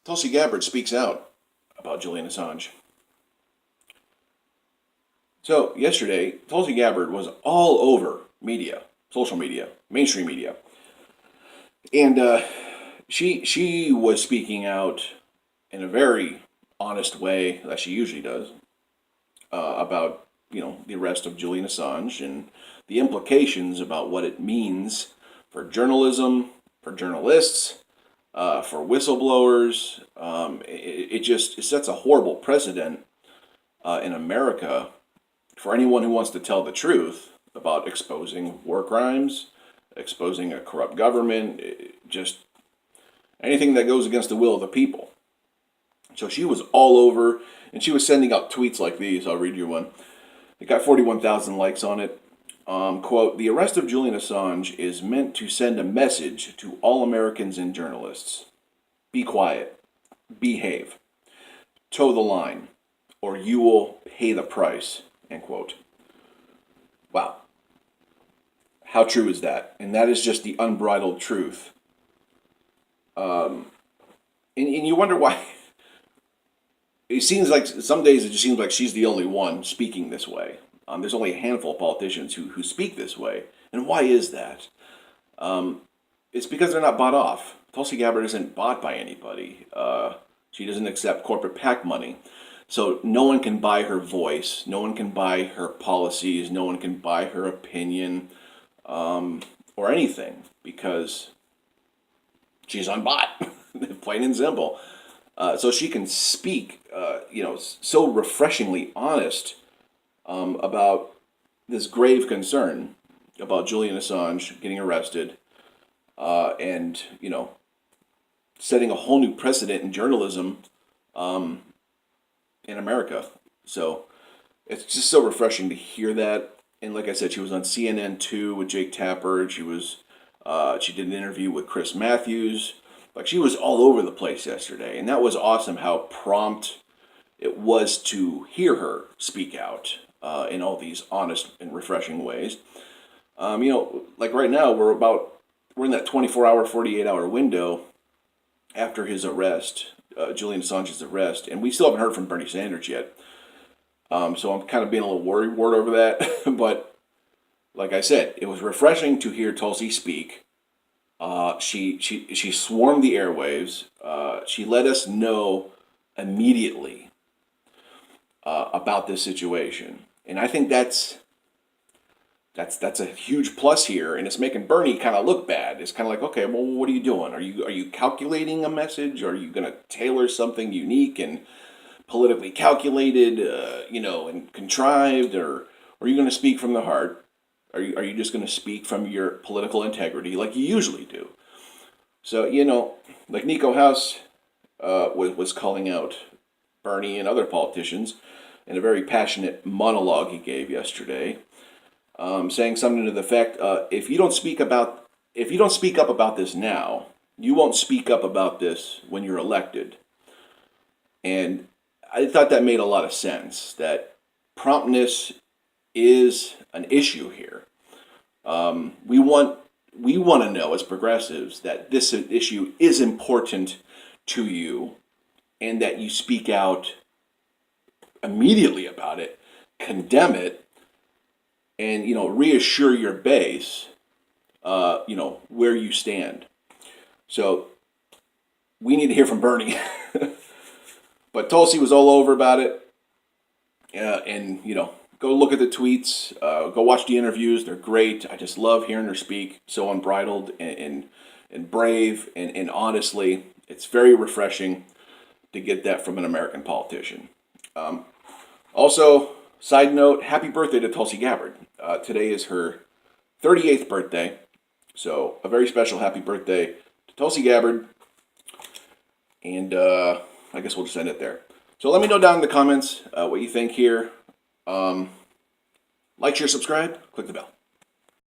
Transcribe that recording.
Tulsi Gabbard speaks out about Julian Assange. So, yesterday, Tulsi Gabbard was all over media, social media, mainstream media. And she was speaking out in a very honest way, that she usually does, about, the arrest of Julian Assange and the implications about what it means for journalism, for journalists, for whistleblowers. It sets a horrible precedent in America for anyone who wants to tell the truth about exposing war crimes, exposing a corrupt government, just anything that goes against the will of the people. So she was all over, and she was sending out tweets like these. I'll read you one. It got 41,000 likes on it. Quote, "The arrest of Julian Assange is meant to send a message to all Americans and journalists. Be quiet. Behave. Toe the line, or you will pay the price." End quote. Wow. How true is that? And that is just the unbridled truth. And you wonder why. It seems like some days it just seems like she's the only one speaking this way. There's only a handful of politicians who speak this way. And why is that? It's because they're not bought off. Tulsi Gabbard isn't bought by anybody. She doesn't accept corporate PAC money. So no one can buy her voice. No one can buy her policies. No one can buy her opinion or anything because she's unbought, plain and simple. So she can speak, so refreshingly honest about this grave concern about Julian Assange getting arrested and, setting a whole new precedent in journalism in America. So it's just so refreshing to hear that. And like I said, she was on CNN too with Jake Tapper. She did an interview with Chris Matthews. Like, she was all over the place yesterday, and that was awesome how prompt it was to hear her speak out in all these honest and refreshing ways. Like right now, we're in that 24-hour, 48-hour window after his arrest, Julian Assange's arrest, and we still haven't heard from Bernie Sanders yet. So I'm kind of being a little worried over that. But like I said, it was refreshing to hear Tulsi speak. She swarmed the airwaves. She let us know immediately about this situation, and I think that's a huge plus here, and it's making Bernie kind of look bad. It's kind of like, okay, well, what are you doing? Are you calculating a message? Are you going to tailor something unique and politically calculated, and contrived, or are you going to speak from the heart? Are you just going to speak from your political integrity like you usually do? So, like Nico House was calling out Bernie and other politicians in a very passionate monologue he gave yesterday, saying something to the effect, if you don't speak up about this now, you won't speak up about this when you're elected. And I thought that made a lot of sense, that promptness is an issue here. We want to know as progressives that this issue is important to you and that you speak out immediately about it, condemn it, and, reassure your base, where you stand. So we need to hear from Bernie. But Tulsi was all over about it. And, go look at the tweets. Go watch the interviews. They're great. I just love hearing her speak so unbridled and brave and honestly. It's very refreshing to get that from an American politician. Also, side note, happy birthday to Tulsi Gabbard. Today is her 38th birthday. So a very special happy birthday to Tulsi Gabbard. And I guess we'll just end it there. So let me know down in the comments what you think here. Like, share, subscribe, click the bell.